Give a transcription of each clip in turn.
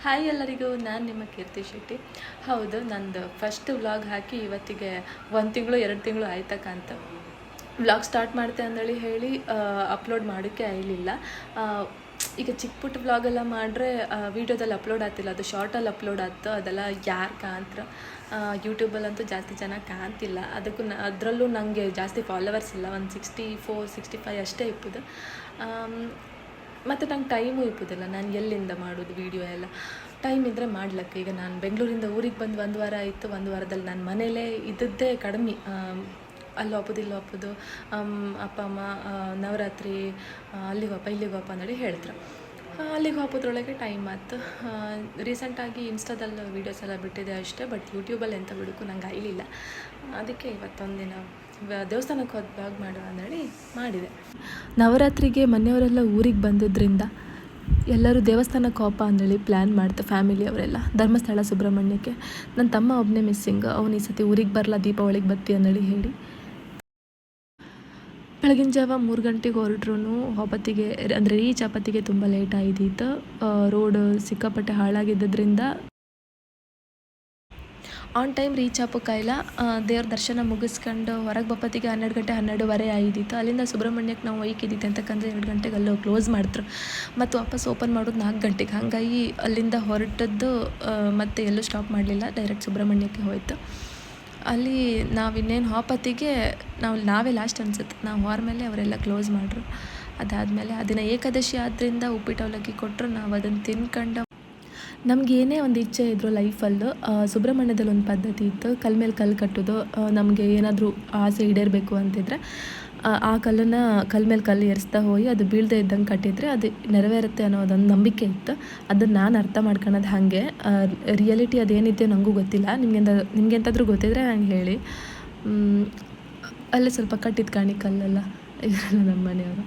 Hi ಎಲ್ಲರಿಗೂ, ನಾನು ನಿಮ್ಮ ಕೀರ್ತಿ ಶೆಟ್ಟಿ. ಹೌದು, ನಂದು ಫಸ್ಟ್ ವ್ಲಾಗ್ ಹಾಕಿ ಇವತ್ತಿಗೆ 1 ತಿಂಗಳು 2 ತಿಂಗಳು ಆಯ್ತಕ್ಕಂತ. ವ್ಲಾಗ್ ಸ್ಟಾರ್ಟ್ ಮಾಡ್ತೆ ಅಂದೇಳಿ ಹೇಳಿ ಅಪ್ಲೋಡ್ ಮಾಡೋಕ್ಕೆ ಆಗಲಿಲ್ಲ. ಈಗ ಚಿಕ್ಕ ಪುಟ್ಟ ವ್ಲಾಗೆಲ್ಲ ಮಾಡಿದ್ರೆ ವೀಡಿಯೋದಲ್ಲಿ ಅಪ್ಲೋಡ್ ಆಗ್ತಿಲ್ಲ, ಅದು ಶಾರ್ಟಲ್ಲಿ ಅಪ್ಲೋಡ್ ಆಗ್ತು. ಅದೆಲ್ಲ ಯಾರು ಕಾಂತ್ರ ಯೂಟ್ಯೂಬಲ್ಲಂತೂ ಜಾಸ್ತಿ ಜನ ಕಾಣ್ತಿಲ್ಲ. ಅದಕ್ಕೂ ಅದರಲ್ಲೂ ನನಗೆ ಜಾಸ್ತಿ ಫಾಲೋವರ್ಸ್ ಇಲ್ಲ, ಒಂದು 64-65 ಅಷ್ಟೇ ಇಪ್ಪದು. ಮತ್ತು ನಂಗೆ ಟೈಮು ಇಪ್ಪುದಿಲ್ಲ, ನಾನು ಎಲ್ಲಿಂದ ಮಾಡೋದು ವೀಡಿಯೋ ಎಲ್ಲ. ಟೈಮ್ ಇದ್ದರೆ ಮಾಡ್ಲಿಕ್ಕೆ. ಈಗ ನಾನು ಬೆಂಗಳೂರಿಂದ ಊರಿಗೆ ಬಂದು 1 ವಾರ ಆಯಿತು. 1 ವಾರದಲ್ಲಿ ನಾನು ಮನೇಲೇ ಇದ್ದದ್ದೇ ಕಡಿಮೆ. ಅಲ್ಲಿ ಒಪ್ಪೋದು ಇಲ್ಲಿ ಒಪ್ಪೋದು, ಅಪ್ಪ ಅಮ್ಮ ನವರಾತ್ರಿ ಅಲ್ಲಿಗೆ ಹೋಪ ಇಲ್ಲಿಗೆ ಹೋಪ ಅಂದೇಳಿ ಹೇಳಿದ್ರು. ಅಲ್ಲಿಗೆ ಹೋಗೋದ್ರೊಳಗೆ ಟೈಮ್ ಆಯ್ತು. ರೀಸೆಂಟಾಗಿ ಇನ್ಸ್ಟಾದಲ್ಲಿ ವೀಡಿಯೋಸ್ ಎಲ್ಲ ಬಿಟ್ಟಿದೆ ಅಷ್ಟೇ, ಬಟ್ ಯೂಟ್ಯೂಬಲ್ಲಿ ಎಂಥ ಬಿಡೋಕ್ಕೂ ನಂಗೆ ಆಗಲಿಲ್ಲ. ಅದಕ್ಕೆ ಇವತ್ತೊಂದಿನ ದೇವಸ್ಥಾನಕ್ಕೆ ಹೋದ ಬ್ಲಾಗ್ ಮಾಡುವ ಅಂದೇಳಿ ಮಾಡಿದೆ. ನವರಾತ್ರಿಗೆ ಮನೆಯವರೆಲ್ಲ ಊರಿಗೆ ಬಂದಿದ್ದರಿಂದ ಎಲ್ಲರೂ ದೇವಸ್ಥಾನಕ್ಕೆ ಹೋಪ ಅಂದೇಳಿ ಪ್ಲ್ಯಾನ್ ಮಾಡ್ತು, ಫ್ಯಾಮಿಲಿಯವರೆಲ್ಲ. ಧರ್ಮಸ್ಥಳ ಸುಬ್ರಹ್ಮಣ್ಯಕ್ಕೆ. ನನ್ನ ತಮ್ಮ ಒಬ್ಬನೇ ಮಿಸ್ಸಿಂಗ್. ಅವನು ಈ ಸತಿ ಊರಿಗೆ ಬರಲ್ಲ, ದೀಪಾವಳಿಗೆ ಬತ್ತಿ ಅಂದೇಳಿ ಹೇಳಿ ಬೆಳಗಿನ ಜಾವ 3 ಗಂಟೆಗೆ ಹೊರಟ್ರು. ಹೊಪತ್ತಿಗೆ ಅಂದರೆ ರೀಚ್ ಆಪತ್ತಿಗೆ ತುಂಬ ಲೇಟ್ ಆಯಿತು. ರೋಡ್ ಸಿಕ್ಕಾಪಟ್ಟೆ ಹಾಳಾಗಿದ್ದರಿಂದ ಆನ್ ಟೈಮ್ ರೀಚ್ ಆಗೋಕ್ಕಾಗಿಲ್ಲ. ದೇವ್ರ ದರ್ಶನ ಮುಗಿಸ್ಕೊಂಡು ಹೊರಗೆ ಬಪ್ಪತ್ತಿಗೆ 12 ಗಂಟೆ 12:15 ಆಯಿತು. ಅಲ್ಲಿಂದ ಸುಬ್ರಹ್ಮಣ್ಯಕ್ಕೆ ನಾವು ಹೋಯ್ಕಿದ್ದಿತ್ತು ಅಂತಕ್ಕಂದ್ರೆ 2 ಗಂಟೆಗೆ ಅಲ್ಲೋ ಕ್ಲೋಸ್ ಮಾಡಿದ್ರು. ಮತ್ತು ವಾಪಸ್ ಓಪನ್ ಮಾಡೋದು 4 ಗಂಟೆಗೆ. ಹಾಗಾಗಿ ಅಲ್ಲಿಂದ ಹೊರಟದ್ದು ಮತ್ತೆ ಎಲ್ಲೂ ಸ್ಟಾಪ್ ಮಾಡಲಿಲ್ಲ, ಡೈರೆಕ್ಟ್ ಸುಬ್ರಹ್ಮಣ್ಯಕ್ಕೆ ಹೋಯ್ತು. ಅಲ್ಲಿ ನಾವು ಇನ್ನೇನು ಹೋಪತ್ತಿಗೆ ನಾವೇ ಲಾಸ್ಟ್ ಅನ್ಸುತ್ತೆ. ನಾವು ಹೋದ ಮೇಲೆ ಅವರೆಲ್ಲ ಕ್ಲೋಸ್ ಮಾಡ್ರು. ಅದಾದಮೇಲೆ ಅದನ್ನು ಏಕಾದಶಿ ಆದ್ದರಿಂದ ಉಪ್ಪಿಟ್ಟು ಅವಲಕ್ಕಿ ಕೊಟ್ಟರು. ನಾವು ಅದನ್ನು ತಿನ್ಕೊಂಡು ನಮ್ಗೆ ಏನೇ ಒಂದು ಇಚ್ಛೆ ಇದ್ದರೂ ಲೈಫಲ್ಲೂ ಸುಬ್ರಹ್ಮಣ್ಯದಲ್ಲಿ ಒಂದು ಪದ್ಧತಿ ಇತ್ತು, ಕಲ್ ಮೇಲೆ ಕಲ್ಲು ಕಟ್ಟೋದು. ನಮಗೆ ಏನಾದರೂ ಆಸೆ ಈಡೇರಬೇಕು ಅಂತಿದ್ರೆ ಆ ಕಲ್ಲನ್ನು ಕಲ್ ಮೇಲೆ ಕಲ್ಲು ಎರಿಸ್ತಾ ಹೋಗಿ ಅದು ಬೀಳದೆ ಇದ್ದಂಗೆ ಕಟ್ಟಿದರೆ ಅದು ನೆರವೇರುತ್ತೆ ಅನ್ನೋದೊಂದು ನಂಬಿಕೆ ಇತ್ತು. ಅದನ್ನು ನಾನು ಅರ್ಥ ಮಾಡ್ಕೊಳೋದು ಹಾಗೆ. ರಿಯಾಲಿಟಿ ಅದೇನಿದೆ ನನಗೂ ಗೊತ್ತಿಲ್ಲ. ನಿಮ್ಗೆ ಎಂತಾದರೂ ಗೊತ್ತಿದ್ರೆ ನಂಗೆ ಹೇಳಿ. ಅಲ್ಲೇ ಸ್ವಲ್ಪ ಕಟ್ಟಿದ್ದು ಕಾಣಿ ಕಲ್ಲೆಲ್ಲ ಇವರೆಲ್ಲ ನಮ್ಮ ಮನೆಯವರು.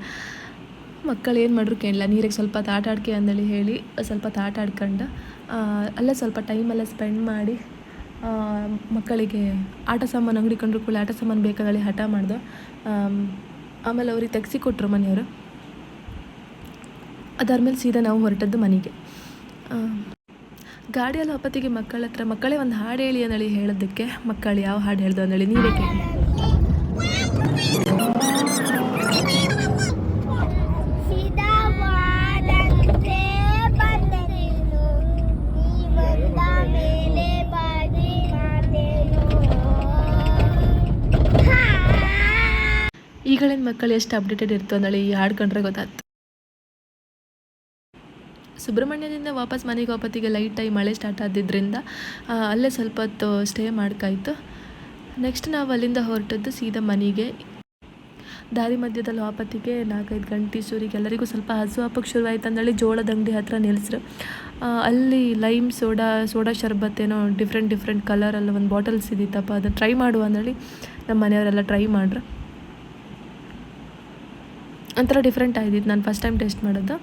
ಮಕ್ಕಳು ಏನು ಮಾಡ್ರು ಕೇಳಲ್ಲ. ನೀರಿಗೆ ಸ್ವಲ್ಪ ಆಟ ಆಡ್ಕೆ ಅಂದೇಳಿ ಹೇಳಿ ಸ್ವಲ್ಪ ಆಟ ಆಡ್ಕೊಂಡು ಅಲ್ಲೇ ಸ್ವಲ್ಪ ಟೈಮೆಲ್ಲ ಸ್ಪೆಂಡ್ ಮಾಡಿ ಮಕ್ಕಳಿಗೆ ಆಟ ಸಾಮಾನು ಅಂಗಡಿ ಕಂಡ್ರು ಕೂಡ ಆಟ ಸಾಮಾನು ಬೇಕಾದಲ್ಲಿ ಹಠ ಮಾಡ್ದು. ಆಮೇಲೆ ಅವ್ರಿಗೆ ತೆಗ್ಸಿ ಕೊಟ್ಟರು ಮನೆಯವರು. ಅದಾದ್ಮೇಲೆ ಸೀದಾ ನಾವು ಹೊರಟದ್ದು ಮನೆಗೆ. ಗಾಡಿಯಲ್ಲಿ ಹೊಪ್ಪತ್ತಿಗೆ ಮಕ್ಕಳ ಹತ್ರ ಮಕ್ಕಳೇ ಒಂದು ಹಾಡು ಹೇಳಿ ಅಂದೇಳಿ ಹೇಳೋದಕ್ಕೆ, ಮಕ್ಕಳು ಯಾವ ಹಾಡು ಹೇಳ್ದು ಅಂದೇಳಿ ನೀವೇ ಕೇಳಿ. ಈಗಳಿನ ಮಕ್ಕಳು ಎಷ್ಟು ಅಪ್ಡೇಟೆಡ್ ಇರ್ತು ಅಂದೇಳಿ ಈ ಹಾಡು ಕಂಡ್ರೆ ಗೊತ್ತಾಯ್ತು. ಸುಬ್ರಹ್ಮಣ್ಯದಿಂದ ವಾಪಸ್ ಮನೆಗೆ ಹೋಪತ್ತಿಗೆ ಲೈಟಾಗಿ ಮಳೆ ಸ್ಟಾರ್ಟ್ ಆದಿದ್ದರಿಂದ ಅಲ್ಲೇ ಸ್ವಲ್ಪ ಹೊತ್ತು ಸ್ಟೇ ಮಾಡ್ಕಾಯ್ತು. ನೆಕ್ಸ್ಟ್ ನಾವು ಅಲ್ಲಿಂದ ಹೊರಟದ್ದು ಸೀದಾ ಮನೆಗೆ. ದಾರಿ ಮಧ್ಯದಲ್ಲಿ ಹೋಪತ್ತಿಗೆ 4-5 ಗಂಟೆ ಸೂರಿಗೆ ಎಲ್ಲರಿಗೂ ಸ್ವಲ್ಪ ಹಸು ಹಪ್ಪಕ್ಕೆ ಶುರುವಾಯ್ತು ಅಂದೇಳಿ ಜೋಳದ ಅಂಗಡಿ ಹತ್ರ ನಿಲ್ಲಿಸ್ರು. ಅಲ್ಲಿ ಲೈಮ್ ಸೋಡಾ ಶರ್ಬತ್ ಏನೋ ಡಿಫ್ರೆಂಟ್ ಕಲರಲ್ಲಿ ಒಂದು ಬಾಟಲ್ಸ್ ಇದ್ದಿತ್ತಪ್ಪ, ಅದನ್ನು ಟ್ರೈ ಮಾಡುವ ಅಂದೇಳಿ ನಮ್ಮ ಮನೆಯವರೆಲ್ಲ ಟ್ರೈ ಮಾಡ್ರು. ಒಂಥರ ಡಿಫ್ರೆಂಟ್ ಆಗಿತ್ತು, ನಾನು ಫಸ್ಟ್ ಟೈಮ್ ಟೇಸ್ಟ್ ಮಾಡೋದು.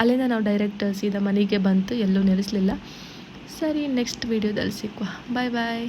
ಅಲ್ಲಿಂದ ನಾವು ಡೈರೆಕ್ಟ್ ಸೀದಾ ಮನೆಗೆ ಬಂತು, ಎಲ್ಲೂ ನಿಲ್ಲಿಸಲಿಲ್ಲ. ಸರಿ, ನೆಕ್ಸ್ಟ್ ವೀಡಿಯೋದಲ್ಲಿ ಸಿಕ್ಕುವ. ಬಾಯ್.